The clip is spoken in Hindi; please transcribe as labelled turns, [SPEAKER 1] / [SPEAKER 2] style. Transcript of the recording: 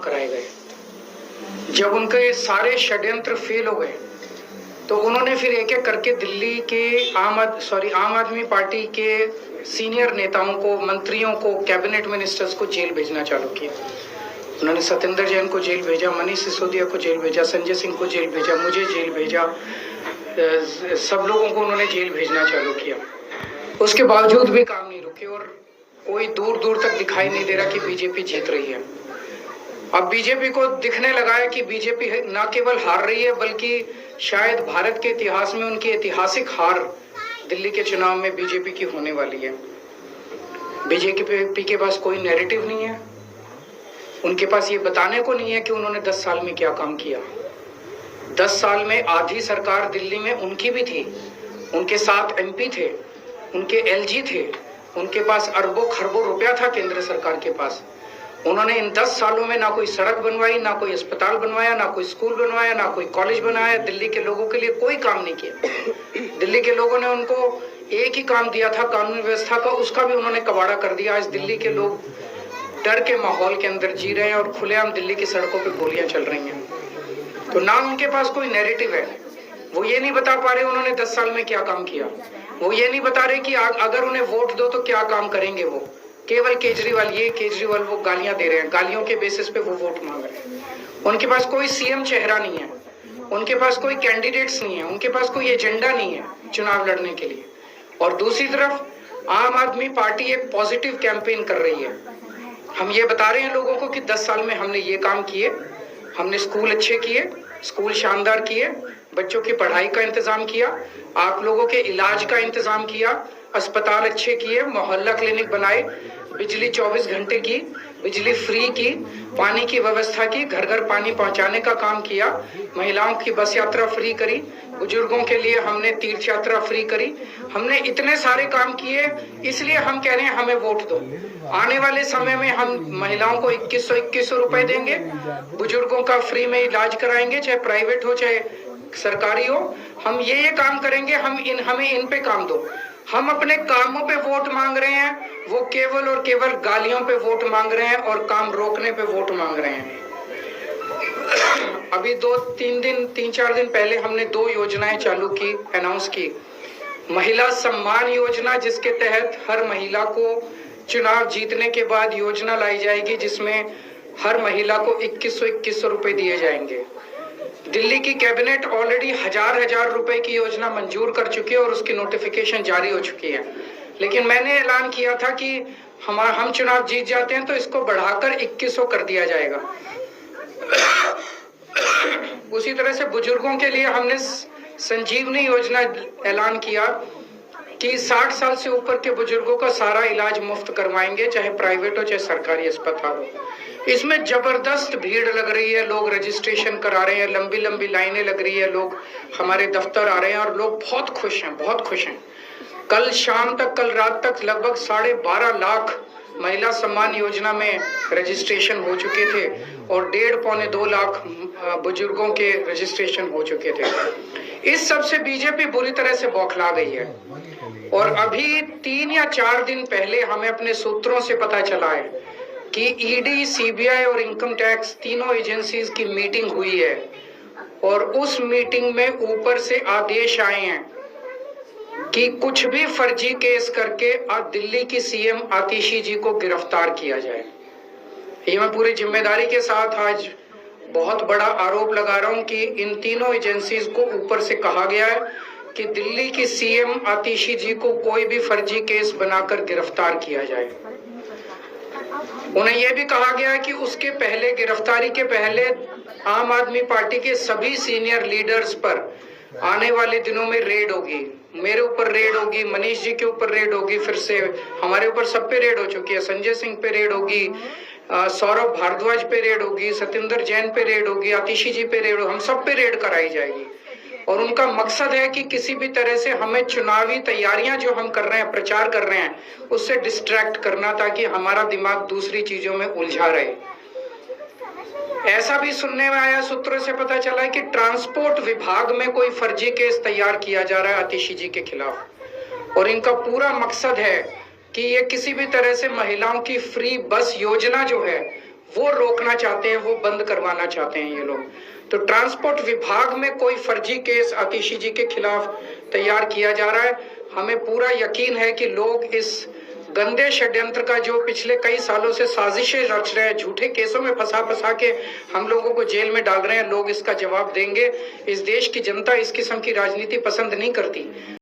[SPEAKER 1] कराए गए। जब उनके सारे षड्यंत्र फेल हो गए तो उन्होंने फिर एक एक करके दिल्ली के आम आदमी पार्टी के सीनियर नेताओं को, मंत्रियों को, कैबिनेट मिनिस्टर्स को जेल भेजना चालू किया। उन्होंने सत्येंद्र जैन को जेल भेजा, मनीष सिसोदिया को जेल भेजा, संजय सिंह को जेल भेजा, मुझे जेल भेजा, सब लोगों को उन्होंने जेल भेजना चालू किया। उसके बावजूद भी काम नहीं रुके और कोई दूर दूर तक दिखाई नहीं दे रहा कि बीजेपी जीत रही है। अब बीजेपी को दिखने लगा है कि बीजेपी न केवल हार रही है बल्कि शायद भारत के इतिहास में उनकी ऐतिहासिक हार दिल्ली के चुनाव में बीजेपी की होने वाली है। बीजेपी के पास कोई नैरेटिव नहीं है, उनके पास ये बताने को नहीं है कि उन्होंने 10 साल में क्या काम किया। 10 साल में आधी सरकार दिल्ली में उनकी भी थी, उनके साथ एमपी थे, उनके एलजी थे, उनके पास अरबों खरबों रुपया था केंद्र सरकार के पास। उन्होंने इन 10 सालों में ना कोई सड़क बनवाई, ना कोई अस्पताल बनवाया, ना कोई स्कूल बनवाया, ना कोई कॉलेज बनाया। दिल्ली के लोगों के लिए कोई काम नहीं किया। दिल्ली के लोगों ने उनको एक ही काम दिया था, कानून व्यवस्था का, उसका भी उन्होंने कबाड़ा कर दिया। आज दिल्ली के लोग डर के माहौल के अंदर जी रहे हैं और खुलेआम दिल्ली की सड़कों पे गोलियां चल रही हैं। तो ना उनके पास कोई नैरेटिव है। वो ये नहीं बता पा रहे उन्होंने 10 साल में क्या काम किया। वो ये नहीं बता रहे कि अगर उन्हें वोट दो तो क्या काम करेंगे। वो केवल केजरीवाल वो गालियां दे रहे हैं, गालियों के बेसिस पे वो वोट मांग रहे हैं। उनके पास कोई सीएम चेहरा नहीं है, उनके पास कोई कैंडिडेट्स नहीं है, उनके पास कोई एजेंडा नहीं है चुनाव लड़ने के लिए। और दूसरी तरफ आम आदमी पार्टी एक पॉजिटिव कैंपेन कर रही है। हम ये बता रहे हैं लोगों को कि 10 साल में हमने ये काम किए, हमने स्कूल अच्छे किए, स्कूल शानदार किए, बच्चों की पढ़ाई का इंतजाम किया, आप लोगों के इलाज का इंतजाम किया, अस्पताल अच्छे किए, मोहल्ला क्लिनिक बनाए, बिजली 24 घंटे की, बिजली फ्री की, पानी की व्यवस्था की, घर घर पानी पहुंचाने का काम किया, महिलाओं की बस यात्रा फ्री करी, बुजुर्गों के लिए हमने तीर्थ यात्रा फ्री करी। हमने इतने सारे काम किए, इसलिए हम कह रहे हैं हमें वोट दो। आने वाले समय में हम महिलाओं को 2100 रुपए देंगे, बुजुर्गों का फ्री में इलाज कराएंगे, चाहे प्राइवेट हो चाहे सरकारी हो। हम ये काम करेंगे, हमें इन पे काम दो। हम अपने कामों पे वोट मांग रहे हैं, वो केवल और केवल गालियों पे वोट मांग रहे हैं और काम रोकने पे वोट मांग रहे हैं। अभी 3-4 दिन पहले हमने 2 योजनाएं चालू की, अनाउंस की। महिला सम्मान योजना, जिसके तहत हर महिला को चुनाव जीतने के बाद योजना लाई जाएगी जिसमें हर महिला को 2100 रुपए दिए जाएंगे। दिल्ली की कैबिनेट ऑलरेडी हजार रुपए की योजना मंजूर कर चुकी है और उसकी नोटिफिकेशन जारी हो चुकी है। लेकिन मैंने ऐलान किया था कि हम चुनाव जीत जाते हैं तो इसको बढ़ाकर 2100 कर दिया जाएगा। उसी तरह से बुजुर्गों के लिए हमने संजीवनी योजना ऐलान किया कि 60 साल से ऊपर के बुजुर्गों का सारा इलाज मुफ्त करवाएंगे, चाहे प्राइवेट हो चाहे सरकारी अस्पताल हो। इसमें जबरदस्त भीड़ लग रही है, लोग रजिस्ट्रेशन करा रहे हैं, लंबी लंबी लाइनें लग रही है, लोग हमारे दफ्तर आ रहे हैं और लोग बहुत खुश हैं, बहुत खुश हैं। कल शाम तक, कल रात तक लगभग 12.5 लाख महिला सम्मान योजना में रजिस्ट्रेशन हो चुके थे और 1.5-2 लाख बुजुर्गों के रजिस्ट्रेशन हो चुके थे। इस सब से बीजेपी बुरी तरह से बौखला गई है। और अभी 3 या 4 दिन पहले हमें अपने सूत्रों से पता चला है कि ईडी, सीबीआई और इनकम टैक्स तीनों एजेंसीज की मीटिंग हुई है और उस मीटिंग में ऊपर से आदेश आए हैं कि कुछ भी फर्जी केस करके दिल्ली की सीएम आतिशी जी को गिरफ्तार किया जाए। ये मैं पूरी जिम्मेदारी के साथ आज बहुत बड़ा आरोप लगा रहा हूं कि इन तीनों एजेंसीज को ऊपर से कहा गया है कि दिल्ली की सीएम आतिशी जी को कोई भी फर्जी केस बनाकर गिरफ्तार किया जाए। उन्हें यह भी कहा गया है कि उसके पहले, गिरफ्तारी के पहले, आम आदमी पार्टी के सभी सीनियर लीडर्स पर आने वाले दिनों में रेड होगी। मेरे ऊपर रेड होगी, मनीष जी के ऊपर रेड होगी, फिर से हमारे ऊपर सब पे रेड हो चुकी है। संजय सिंह पे रेड होगी, सौरभ भारद्वाज पे रेड होगी, सत्येंद्र जैन पे रेड होगी, आतिशी जी पे रेड होगी, हम सब पे रेड कराई जाएगी। और उनका मकसद है कि किसी भी तरह से हमें चुनावी तैयारियां जो हम कर रहे हैं, प्रचार कर रहे हैं, उससे डिस्ट्रैक्ट करना, ताकि हमारा दिमाग दूसरी चीजों में उलझा रहे। ऐसा भी सुनने में आया, सूत्रों से पता चला है कि ट्रांसपोर्ट विभाग में कोई फर्जी केस तैयार किया जा रहा है आतिशी जी के खिलाफ। और इनका पूरा मकसद है कि ये किसी भी तरह से महिलाओं की फ्री बस योजना जो है वो रोकना चाहते हैं, वो बंद करवाना चाहते हैं ये लोग। तो ट्रांसपोर्ट विभाग में कोई फर्जी केस आतिशी जी के खिलाफ तैयार किया जा रहा है। हमें पूरा यकीन है कि लोग इस गंदे षड्यंत्र का, जो पिछले कई सालों से साजिशें रच रहे हैं, झूठे केसों में फंसा फंसा के हम लोगों को जेल में डाल रहे हैं, लोग इसका जवाब देंगे। इस देश की जनता इस किस्म की राजनीति पसंद नहीं करती।